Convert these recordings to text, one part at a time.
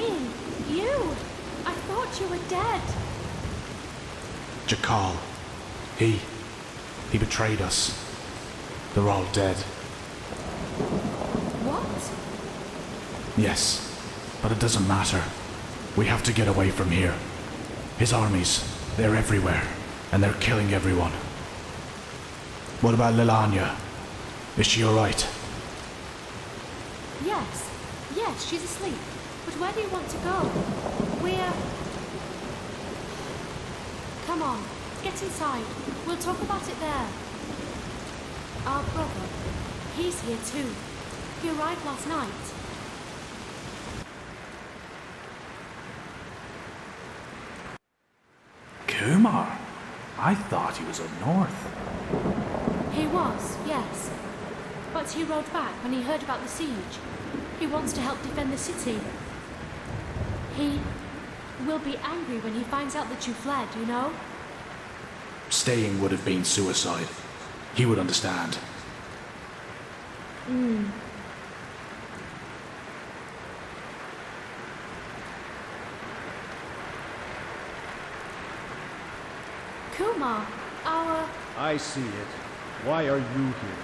mean? You? I thought you were dead. Jakal. He betrayed us. They're all dead. What? Yes, but it doesn't matter. We have to get away from here. His armies, they're everywhere, and they're killing everyone. What about Lilanya? Is she alright? Yes, she's asleep. But where do you want to go? We're... Come on, get inside. We'll talk about it there. Our brother, he's here too. He arrived last night. Kumar? I thought he was up north. He was, yes. But he rode back when he heard about the siege. He wants to help defend the city. He will be angry when he finds out that you fled, you know? Staying would have been suicide. He would understand. Kumar, our... I see it. Why are you here?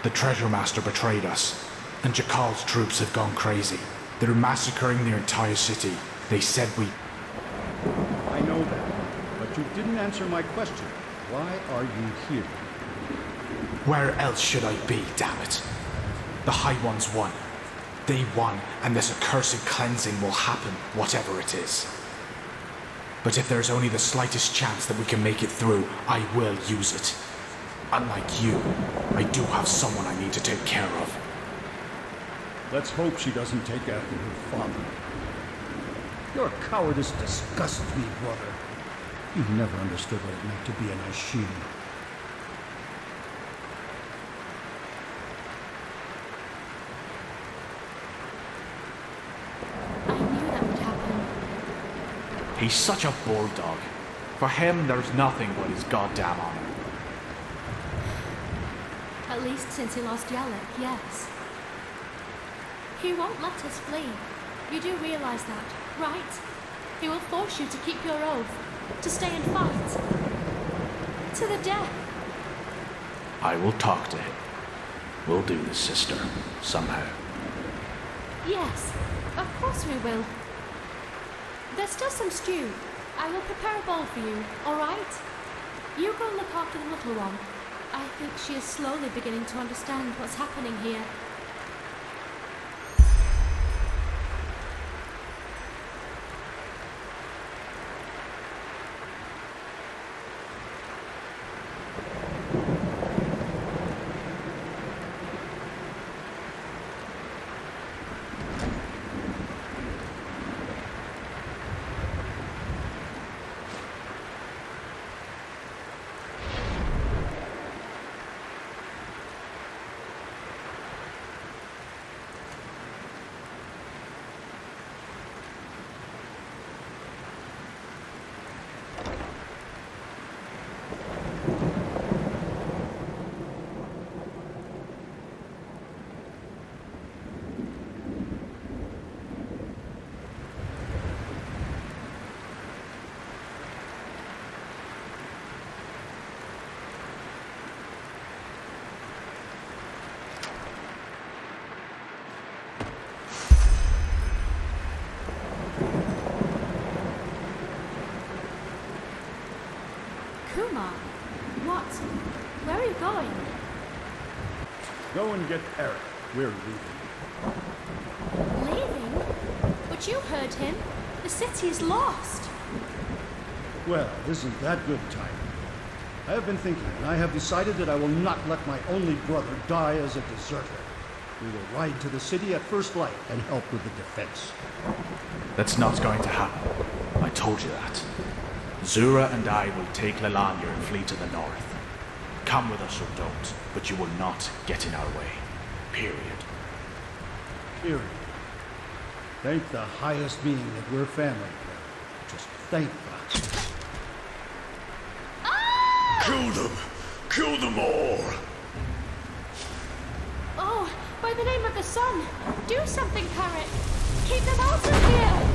The treasure master betrayed us, and Jakal's troops have gone crazy. They're massacring the entire city. They said we... I know that, but you didn't answer my question. Why are you here? Where else should I be, damn it? The High Ones won. They won, and this accursed cleansing will happen, whatever it is. But if there's only the slightest chance that we can make it through, I will use it. Unlike you, I do have someone I need to take care of. Let's hope she doesn't take after her father. Your cowardice disgusts me, brother. You never understood what it meant to be an Ashim. I knew that would happen. He's such a bulldog. For him, there's nothing but his goddamn honor. At least since he lost Yalek, yes. He won't let us flee. You do realize that, right? He will force you to keep your oath, to stay and fight. To the death. I will talk to him. We'll do this, sister, somehow. Yes, of course we will. There's still some stew. I will prepare a bowl for you, all right? You go look after the little one. I think she is slowly beginning to understand what's happening here. Kumar, what? Where are you going? Go and get Eric. We're leaving. Leaving? But you heard him. The city is lost. Well, isn't that good timing? I have been thinking, and I have decided that I will not let my only brother die as a deserter. We will ride to the city at first light and help with the defense. That's not going to happen. I told you that. Zura and I will take Lilanya and flee to the north. Come with us or don't, but you will not get in our way. Period. Period. Thank the highest being that we're family. Just thank God. Kill them! Kill them all! Oh, by the name of the sun, do something, Parrot. Keep them out of here!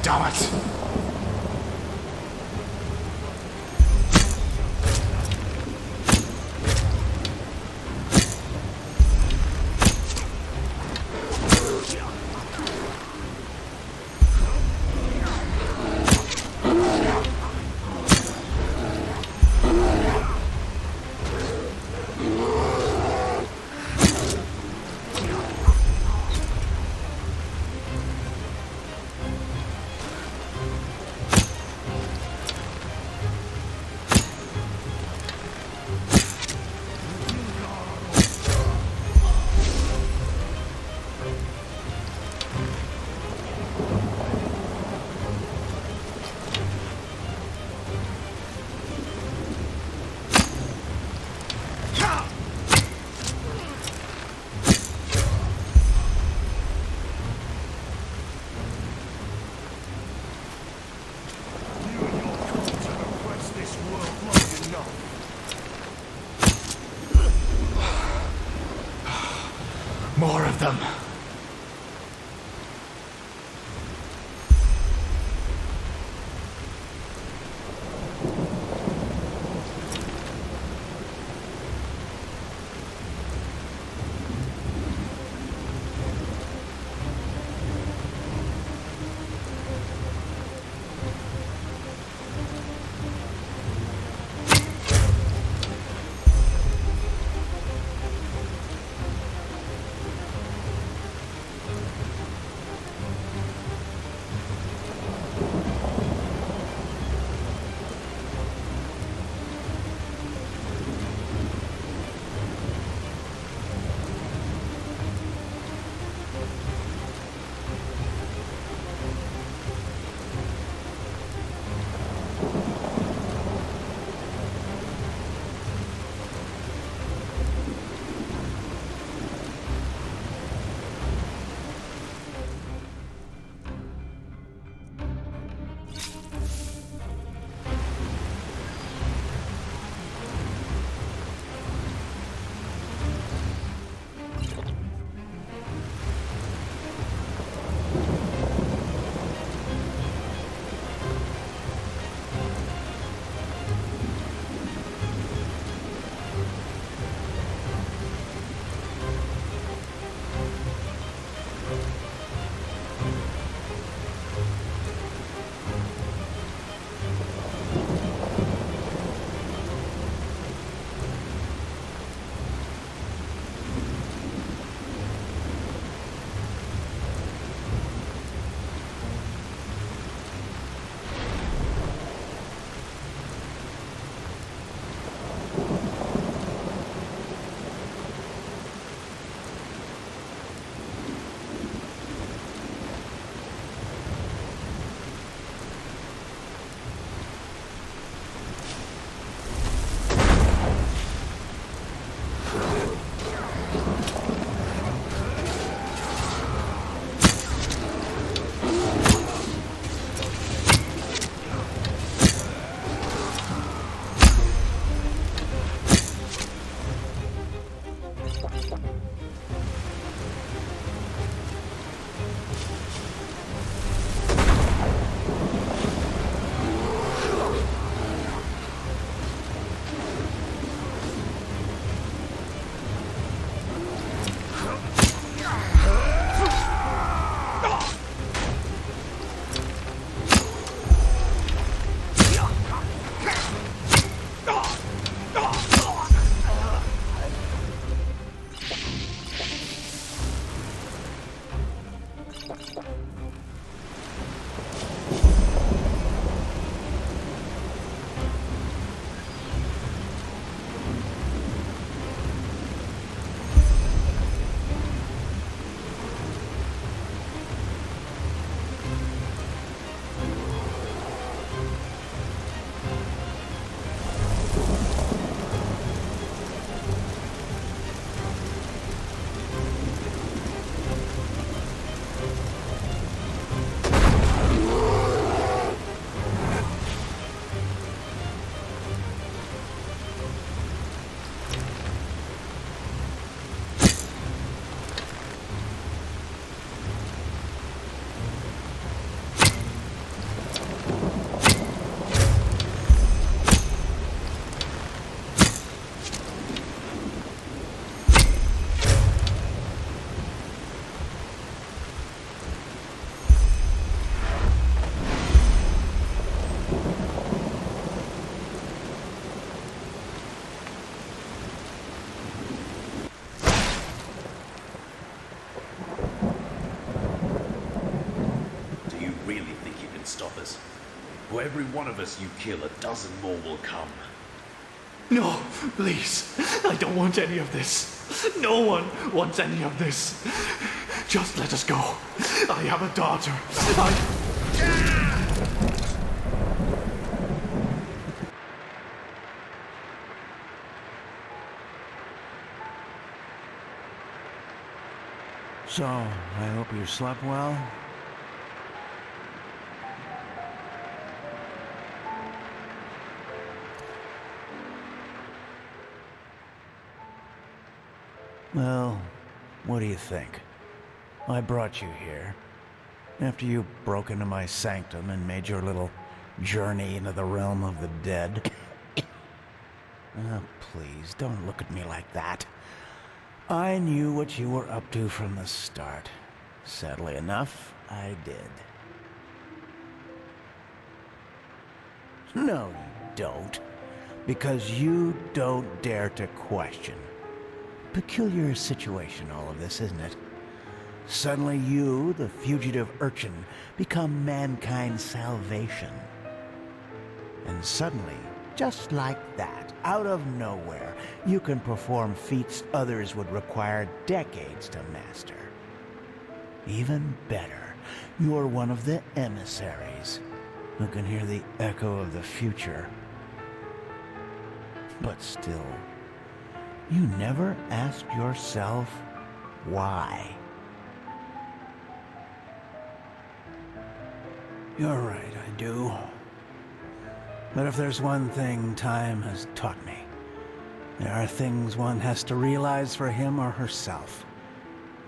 Damn it! monsters. For every one of us you kill, a dozen more will come. No, please. I don't want any of this. No one wants any of this. Just let us go. I have a daughter. So, I hope you slept well. Well, what do you think? I brought you here. After you broke into my sanctum and made your little journey into the realm of the dead. Oh, please, don't look at me like that. I knew what you were up to from the start. Sadly enough, I did. No, you don't. Because you don't dare to question. Peculiar situation, all of this, isn't it? Suddenly you, the fugitive urchin, become mankind's salvation. And suddenly, just like that, out of nowhere, you can perform feats others would require decades to master. Even better, you're one of the emissaries who can hear the echo of the future. But still, you never asked yourself why. You're right, I do. But if there's one thing time has taught me, there are things one has to realize for him or herself.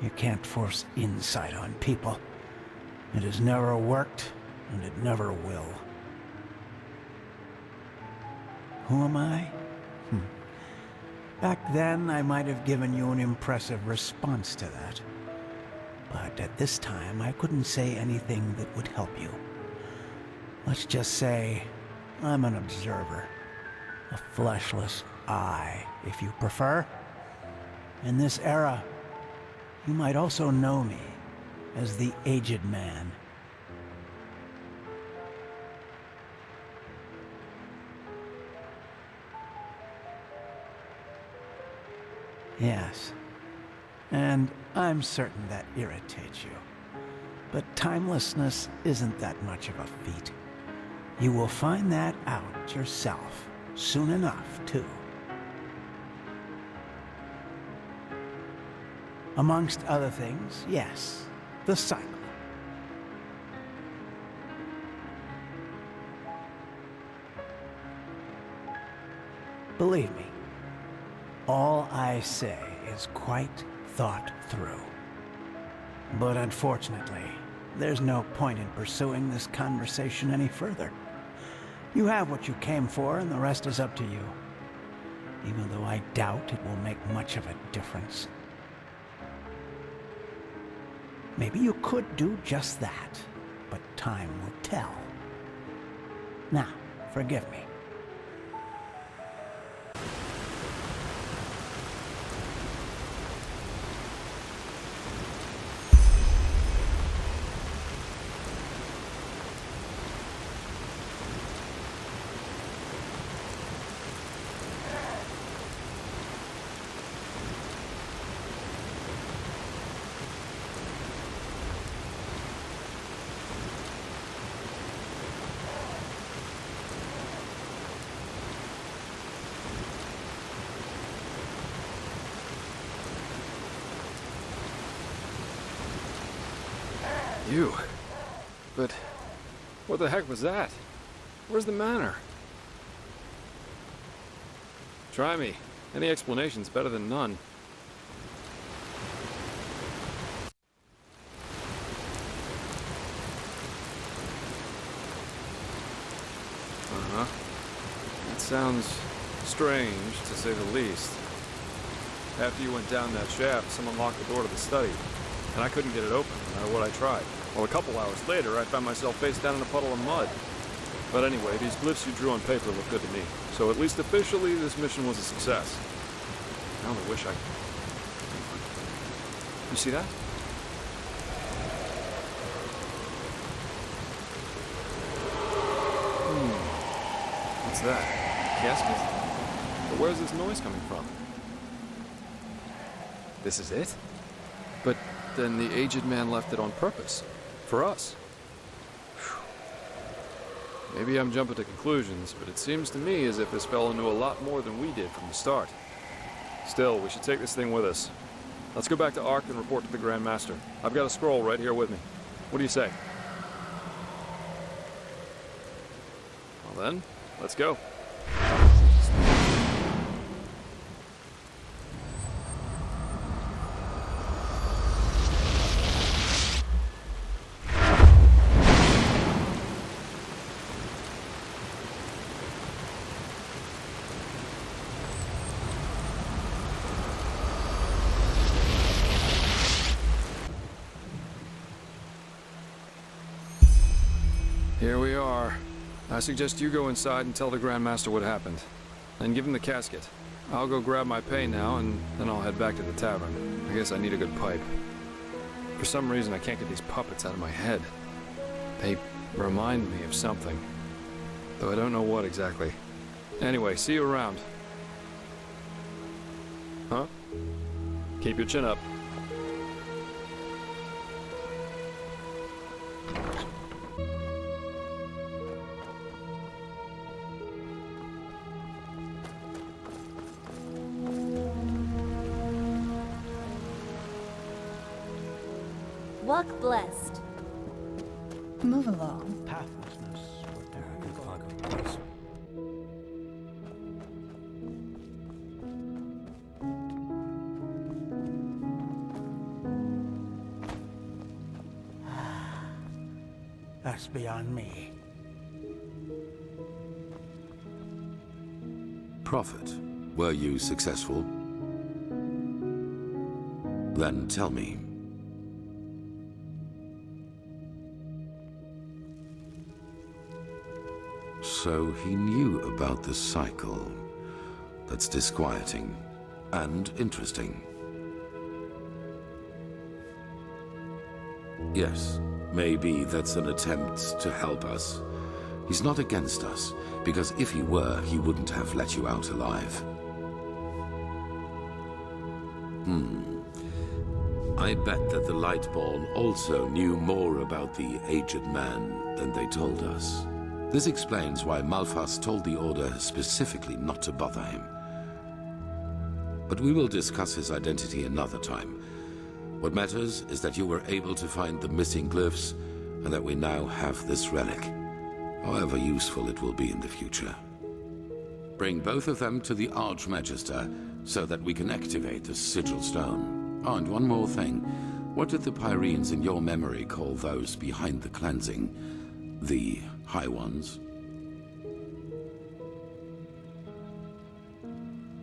You can't force insight on people. It has never worked, and it never will. Who am I? Back then, I might have given you an impressive response to that. But at this time, I couldn't say anything that would help you. Let's just say, I'm an observer. A fleshless eye, if you prefer. In this era, you might also know me as the Aged Man. Yes, and I'm certain that irritates you. But timelessness isn't that much of a feat. You will find that out yourself, soon enough, too. Amongst other things, yes, the cycle. Believe me, all I say is quite thought through. But unfortunately, there's no point in pursuing this conversation any further. You have what you came for, and the rest is up to you. Even though I doubt it will make much of a difference. Maybe you could do just that, but time will tell. Now, forgive me. You? But what the heck was that? Where's the manor? Try me. Any explanation's better than none. That sounds strange, to say the least. After you went down that shaft, someone locked the door to the study, and I couldn't get it open, no matter what I tried. Well, a couple hours later, I found myself face down in a puddle of mud. But anyway, these glyphs you drew on paper look good to me. So at least officially, this mission was a success. I only wish I... You see that? that? Casket? But where's this noise coming from? This is it? But then the aged man left it on purpose. For us. Whew. Maybe I'm jumping to conclusions, but it seems to me as if this fellow knew a lot more than we did from the start. Still, we should take this thing with us. Let's go back to Ark and report to the Grand Master. I've got a scroll right here with me. What do you say? Well then, let's go. Here we are. I suggest you go inside and tell the Grand Master what happened. And give him the casket. I'll go grab my pay now, and then I'll head back to the tavern. I guess I need a good pipe. For some reason, I can't get these puppets out of my head. They remind me of something. Though I don't know what exactly. Anyway, see you around. Huh? Keep your chin up. Walk blessed. Move along. Pathlessness, what there are good luck. That's beyond me. Prophet, were you successful? Then tell me. So he knew about the cycle. That's disquieting and interesting. Yes, maybe that's an attempt to help us. He's not against us, because if he were, he wouldn't have let you out alive. I bet that the Lightborn also knew more about the aged man than they told us. This explains why Malphas told the Order specifically not to bother him. But we will discuss his identity another time. What matters is that you were able to find the missing glyphs, and that we now have this relic, however useful it will be in the future. Bring both of them to the Archmagister, so that we can activate the Sigil Stone. Oh, and one more thing. What did the Pyreans in your memory call those behind the cleansing? The High Ones?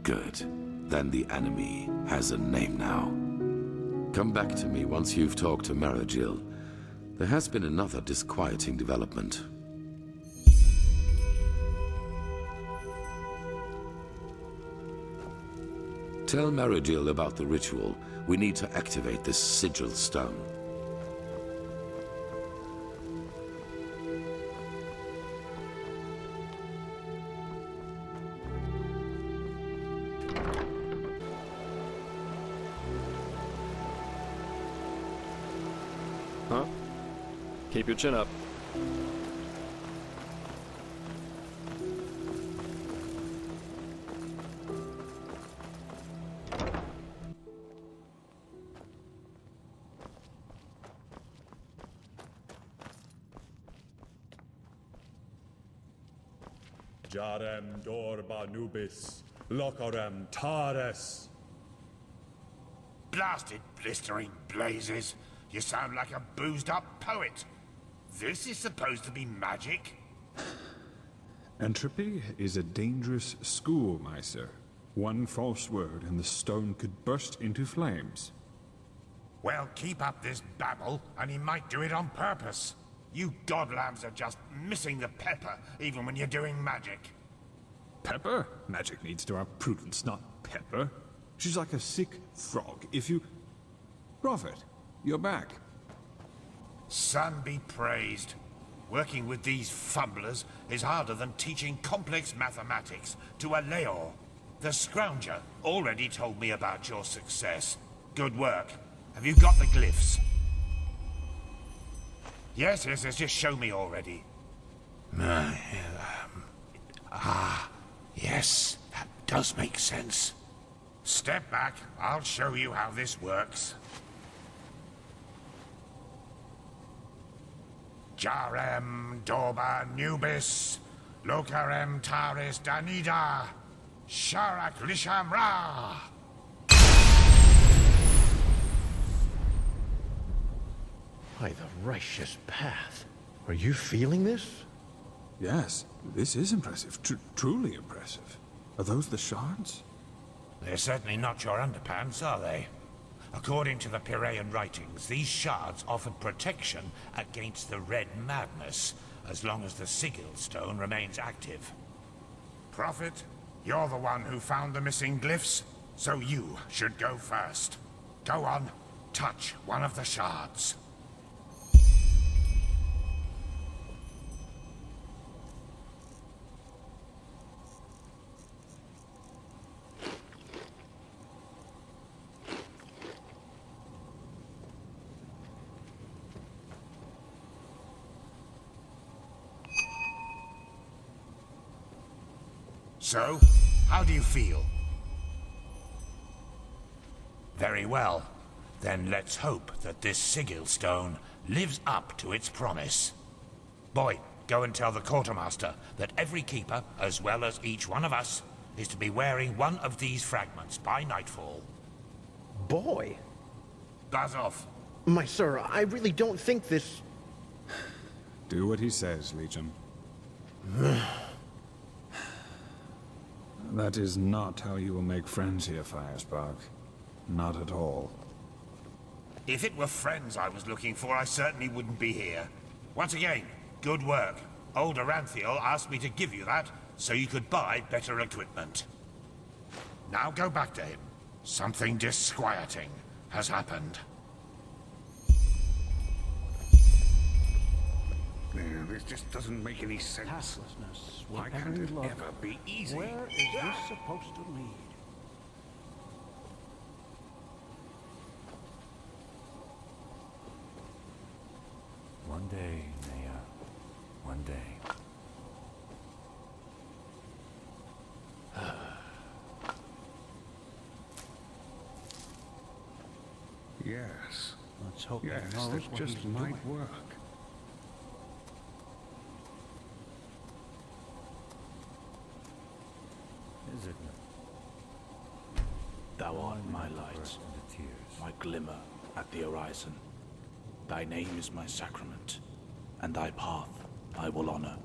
Good. Then the enemy has a name now. Come back to me once you've talked to Maragil. There has been another disquieting development. Tell Maragil about the ritual. We need to activate this Sigil Stone. Huh? Keep your chin up. Jarem Dorba Nubis, Locorem Tares. Blasted blistering blazes. You sound like a boozed-up poet. This is supposed to be magic? Entropy is a dangerous school, my sir. One false word and the stone could burst into flames. Well, keep up this babble, and he might do it on purpose. You godlams are just missing the pepper, even when you're doing magic. Pepper? Magic needs to have prudence, not pepper. She's like a sick frog. If you... Prophet, you're back. Sun be praised. Working with these fumblers is harder than teaching complex mathematics to a Leor. The Scrounger already told me about your success. Good work. Have you got the glyphs? Yes, just show me already. Yes, that does make sense. Step back, I'll show you how this works. Jarem Doba Nubis, Lokarem Taris Danida, Sharak Lishamra. By the righteous path. Are you feeling this? Yes, this is impressive. Truly impressive. Are those the shards? They're certainly not your underpants, are they? According to the Piraean writings, these shards offered protection against the Red Madness, as long as the Sigil Stone remains active. Prophet, you're the one who found the missing glyphs, so you should go first. Go on, touch one of the shards. So, how do you feel? Very well. Then let's hope that this Sigil Stone lives up to its promise. Boy, go and tell the quartermaster that every keeper, as well as each one of us, is to be wearing one of these fragments by nightfall. Boy? Buzz off. My sir, I really don't think this... Do what he says, Legion. That is not how you will make friends here, Firespark. Not at all. If it were friends I was looking for, I certainly wouldn't be here. Once again, good work. Old Aranthiel asked me to give you that, so you could buy better equipment. Now go back to him. Something disquieting has happened. This just doesn't make any sense. Pathlessness. Why can't it ever be easy? Where is this supposed to lead? One day, Naya. One day. Yes. Let's hope Yes, he knows that what just he's might doing. work. Is it? Thou art my light, my glimmer at the horizon. Thy name is my sacrament, and thy path I will honor,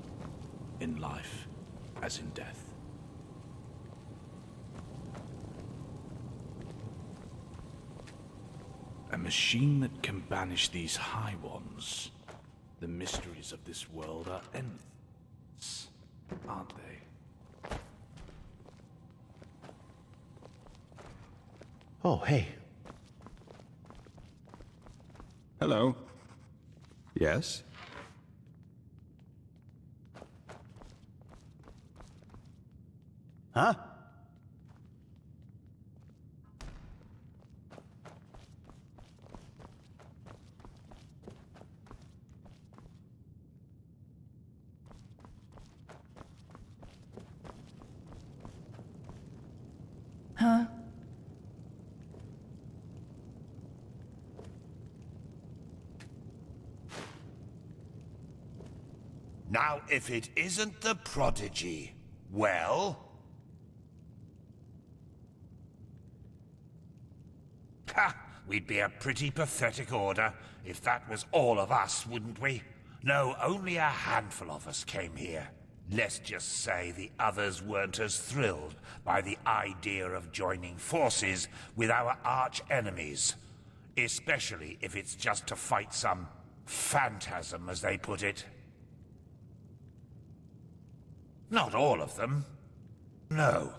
in life as in death. A machine that can banish these high ones. The mysteries of this world are endless, aren't they? Oh, hey. Hello. Yes? Huh? Huh? Now, if it isn't the prodigy, well... Ha! We'd be a pretty pathetic order if that was all of us, wouldn't we? No, only a handful of us came here. Let's just say the others weren't as thrilled by the idea of joining forces with our arch-enemies. Especially if it's just to fight some phantasm, as they put it. Not all of them. No.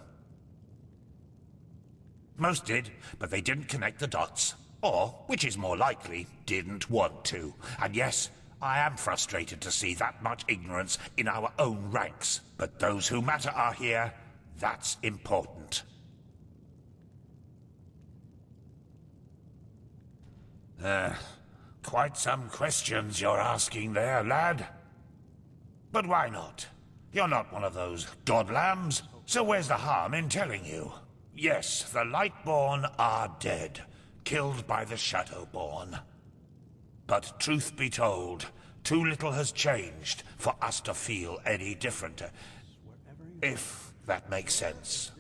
Most did, but they didn't connect the dots. Or, which is more likely, didn't want to. And yes, I am frustrated to see that much ignorance in our own ranks. But those who matter are here. That's important. Quite some questions you're asking there, lad. But why not? You're not one of those god lambs, so where's the harm in telling you? Yes, the Lightborn are dead, killed by the Shadowborn. But truth be told, too little has changed for us to feel any different. If that makes sense.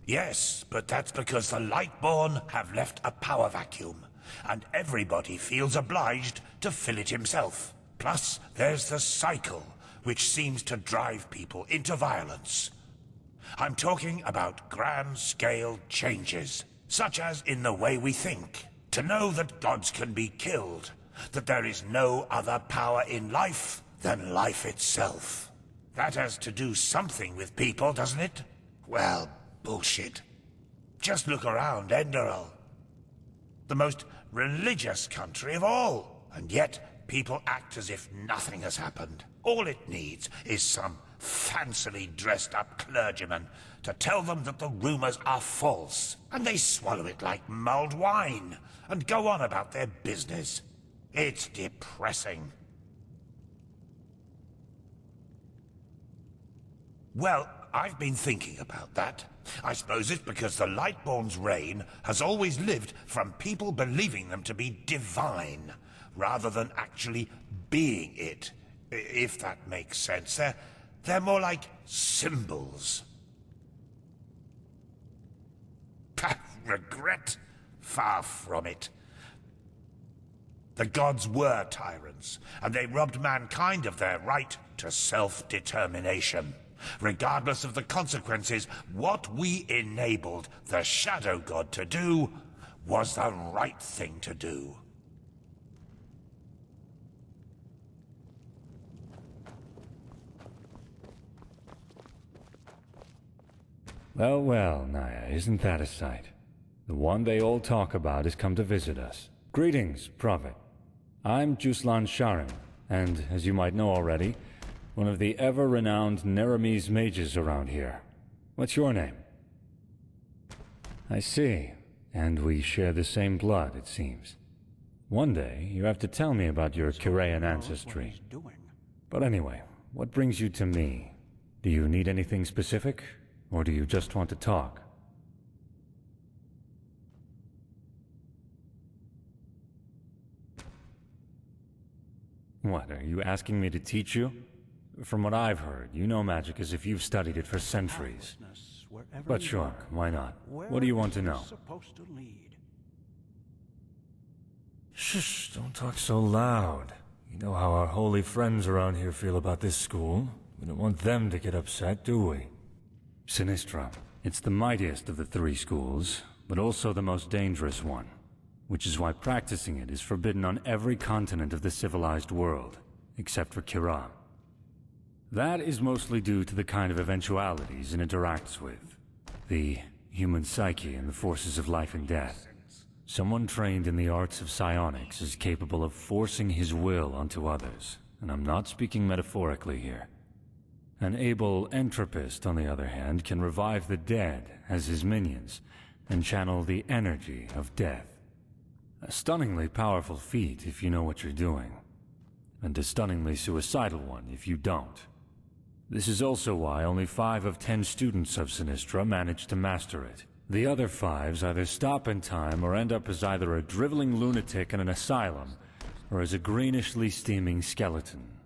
Yes, but that's because the Lightborn have left a power vacuum, and everybody feels obliged to fill it himself. Plus, there's the cycle, which seems to drive people into violence. I'm talking about grand-scale changes, such as in the way we think. To know that gods can be killed, that there is no other power in life than life itself. That has to do something with people, doesn't it? Well, bullshit. Just look around Enderal. The most religious country of all, and yet people act as if nothing has happened. All it needs is some fancily dressed up clergyman to tell them that the rumors are false, and they swallow it like mulled wine and go on about their business. It's depressing. Well, I've been thinking about that. I suppose it's because the Lightborn's reign has always lived from people believing them to be divine, rather than actually being it, if that makes sense. They're more like symbols. Regret? Far from it. The gods were tyrants, and they robbed mankind of their right to self-determination. Regardless of the consequences, what we enabled the Shadow God to do was the right thing to do. Well, well, Naya, isn't that a sight? The one they all talk about has come to visit us. Greetings, Prophet. I'm Juslan Sharim, and, as you might know already, one of the ever-renowned Neremese mages around here. What's your name? I see. And we share the same blood, it seems. One day, you have to tell me about your Kirayan ancestry. But anyway, what brings you to me? Do you need anything specific? Or do you just want to talk? What, are you asking me to teach you? From what I've heard, you know magic as if you've studied it for centuries. But sure, why not? What do you want to know? Shh, don't talk so loud. You know how our holy friends around here feel about this school. We don't want them to get upset, do we? Sinistra. It's the mightiest of the three schools, but also the most dangerous one, which is why practicing it is forbidden on every continent of the civilized world, except for Kira. That is mostly due to the kind of eventualities it interacts with. The human psyche and the forces of life and death. Someone trained in the arts of psionics is capable of forcing his will onto others, and I'm not speaking metaphorically here. An able entropist, on the other hand, can revive the dead as his minions, and channel the energy of death. A stunningly powerful feat if you know what you're doing, and a stunningly suicidal one if you don't. This is also why only 5 of 10 students of Sinistra manage to master it. The other 5s either stop in time or end up as either a driveling lunatic in an asylum, or as a greenishly steaming skeleton.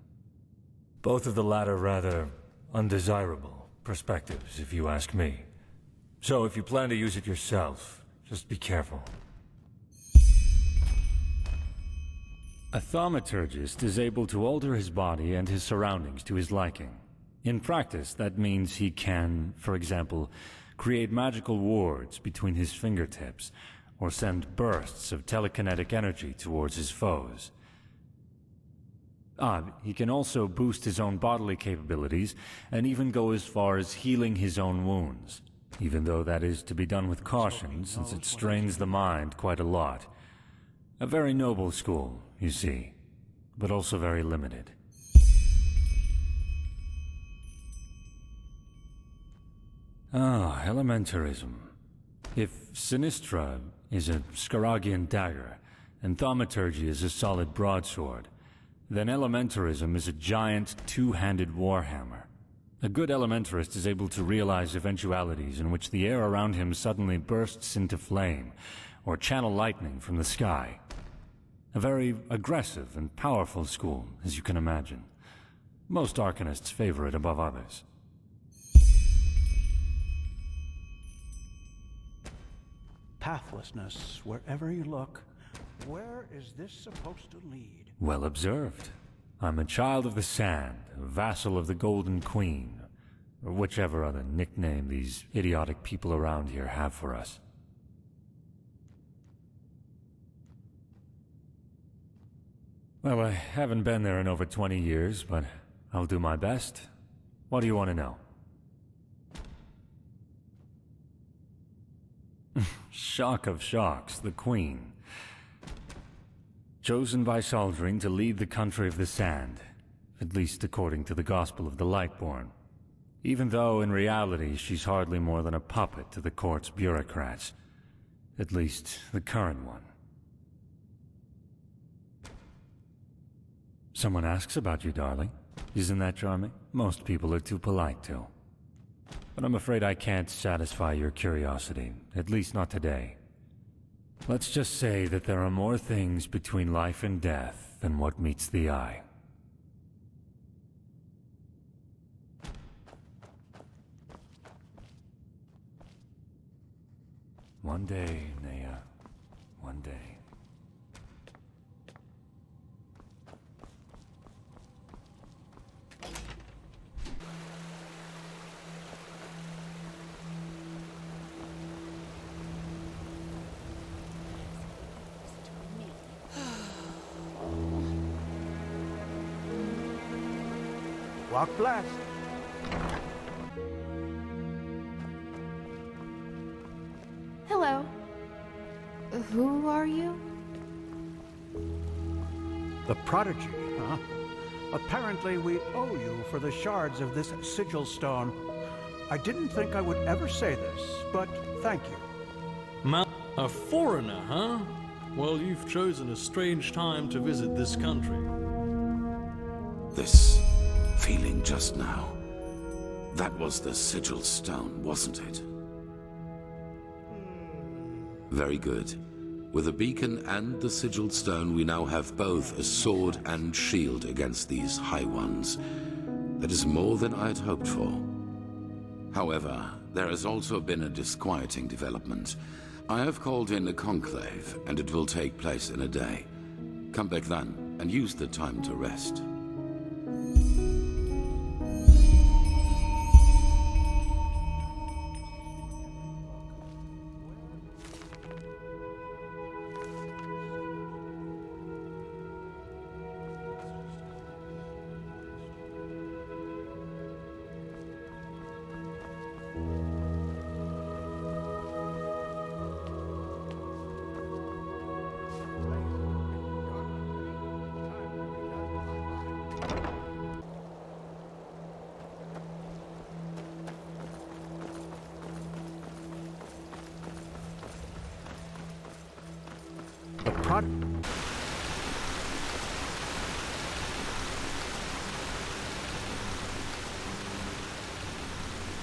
Both of the latter rather undesirable perspectives, if you ask me. So if you plan to use it yourself, just be careful. A thaumaturgist is able to alter his body and his surroundings to his liking. In practice, that means he can, for example, create magical wards between his fingertips, or send bursts of telekinetic energy towards his foes. He can also boost his own bodily capabilities, and even go as far as healing his own wounds, even though that is to be done with caution, since it strains the mind quite a lot. A very noble school, you see, but also very limited. Ah, elementarism. If Sinistra is a Scaragian dagger, and thaumaturgy is a solid broadsword, then elementarism is a giant two-handed warhammer. A good elementarist is able to realize eventualities in which the air around him suddenly bursts into flame, or channel lightning from the sky. A very aggressive and powerful school, as you can imagine. Most arcanists favor it above others. Pathlessness wherever you look. Where is this supposed to lead? Well observed. I'm a child of the sand, a vassal of the Golden Queen, or whichever other nickname these idiotic people around here have for us. Well, I haven't been there in over 20 years, but I'll do my best. What do you want to know? Shock of shocks, the Queen. Chosen by Saldrine to lead the country of the sand, at least according to the Gospel of the Lightborn. Even though, in reality, she's hardly more than a puppet to the court's bureaucrats. At least, the current one. Someone asks about you, darling. Isn't that charming? Most people are too polite to. But I'm afraid I can't satisfy your curiosity, at least not today. Let's just say that there are more things between life and death than what meets the eye. One day, Nea. One day. Walk blessed. Hello. Who are you? The prodigy, huh? Apparently we owe you for the shards of this sigil stone. I didn't think I would ever say this, but thank you. A foreigner, huh? Well, you've chosen a strange time to visit this country. This feeling just now, that was the sigil stone, wasn't it? Very good. With the beacon and the sigil stone, we now have both a sword and shield against these High Ones. That is more than I had hoped for. However, there has also been a disquieting development. I have called in a conclave, and it will take place in a day. Come back then, and use the time to rest.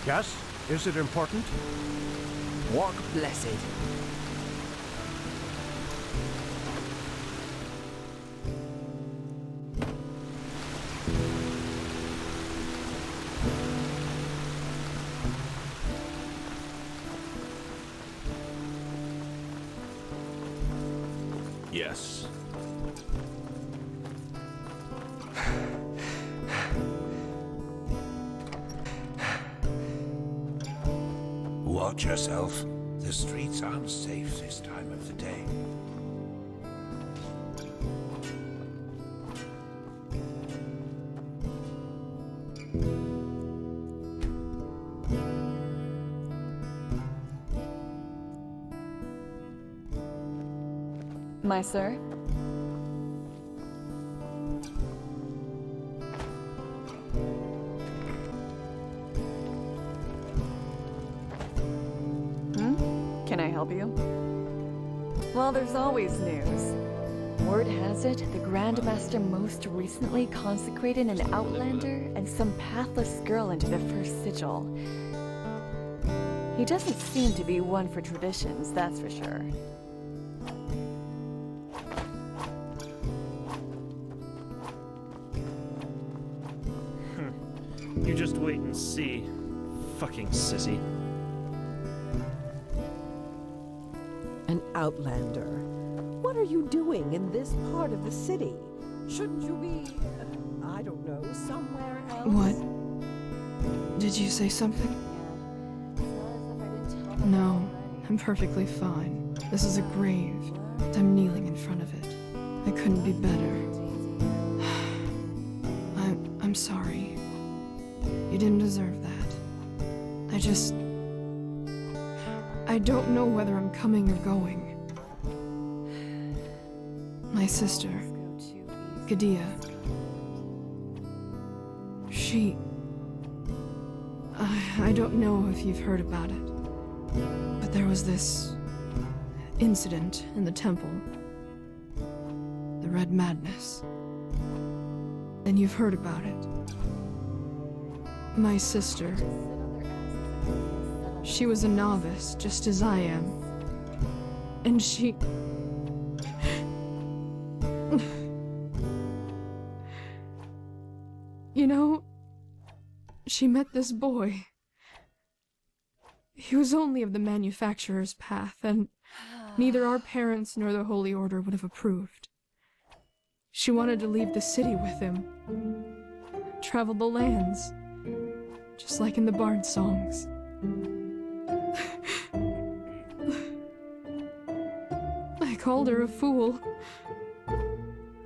Yes? Is it important? Walk blessed. Yes. Watch yourself. The streets aren't safe this time of the day. My sir, Well, there's always news. Word has it, the Grandmaster most recently consecrated an outlander and some pathless girl into the first sigil. He doesn't seem to be one for traditions, that's for sure. You just wait and see. Fucking sissy. An outlander. What are you doing in this part of the city? Shouldn't you be, I don't know, somewhere else? What? Did you say something? No, I'm perfectly fine. This is a grave. I'm kneeling in front of it. I couldn't be better. I'm sorry. You didn't deserve that. I don't know whether I'm coming or going. My sister, Gadia, she... I don't know if you've heard about it, but there was this incident in the temple. The Red Madness. And you've heard about it. My sister, she was a novice, just as I am. And she... You know, she met this boy. He was only of the manufacturer's path, and neither our parents nor the Holy Order would have approved. She wanted to leave the city with him, travel the lands, just like in the Bard songs. I called her a fool.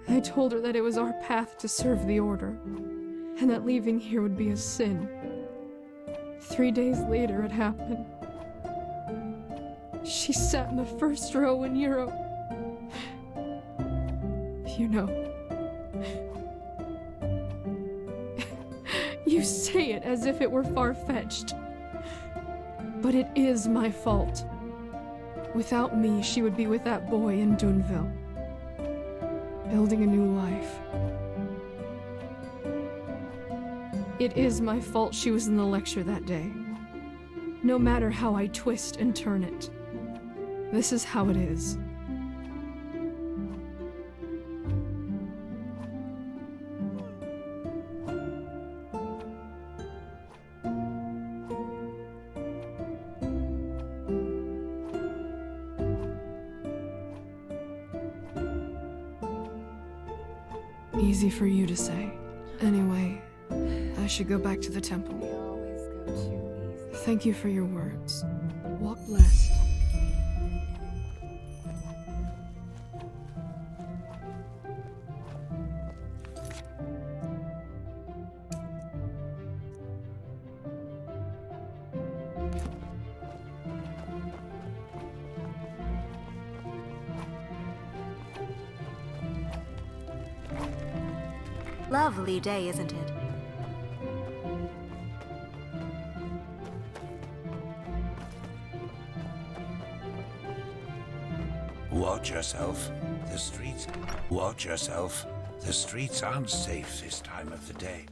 I told her that it was our path to serve the Order, and that leaving here would be a sin. 3 days later it happened. She sat in the first row in Europe. You know. You say it as if it were far-fetched. But it is my fault. Without me, she would be with that boy in Dunville, building a new life. It is my fault she was in the lecture that day. No matter how I twist and turn it, this is how it is. Easy for you to say. Anyway, I should go back to the temple. Thank you for your words. Walk blessed. Lovely day, isn't it? Watch yourself. The streets... Watch yourself. The streets aren't safe this time of the day.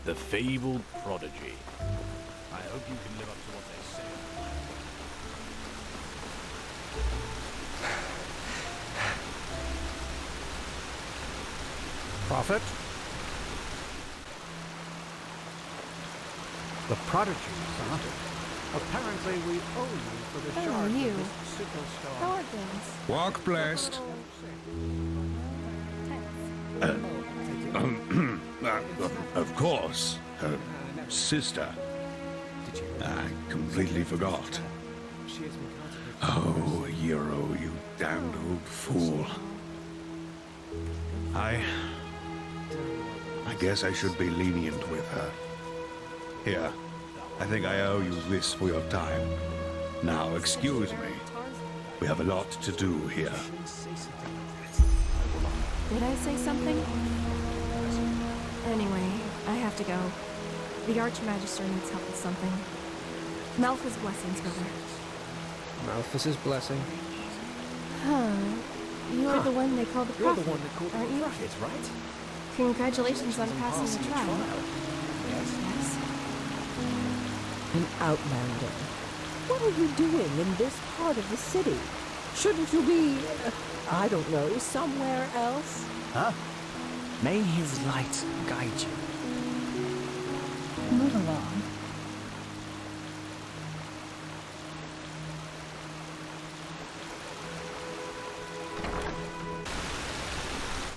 The fabled prodigy. I hope you can live up to what they say. Prophet? The prodigy, son. Apparently we owe you for the Hello, shard you. of this sickle star. How are things? Walk blessed. Of course. Sister. I completely forgot. Oh, Euro, you damned old fool. I guess I should be lenient with her. Here, I think I owe you this for your time. Now, excuse me. We have a lot to do here. Did I say something? Anyway, I have to go. The Archmagister needs help with something. Malphas' blessings, brother. Malphas's blessing. Huh. You're the one they call the You're prophet, the one that called aren't the you? prophet, right? Congratulations on passing the trial. Yes. Yes. An outlander. What are you doing in this part of the city? Shouldn't you be, I don't know, somewhere else? Huh? May his light guide you. Move along.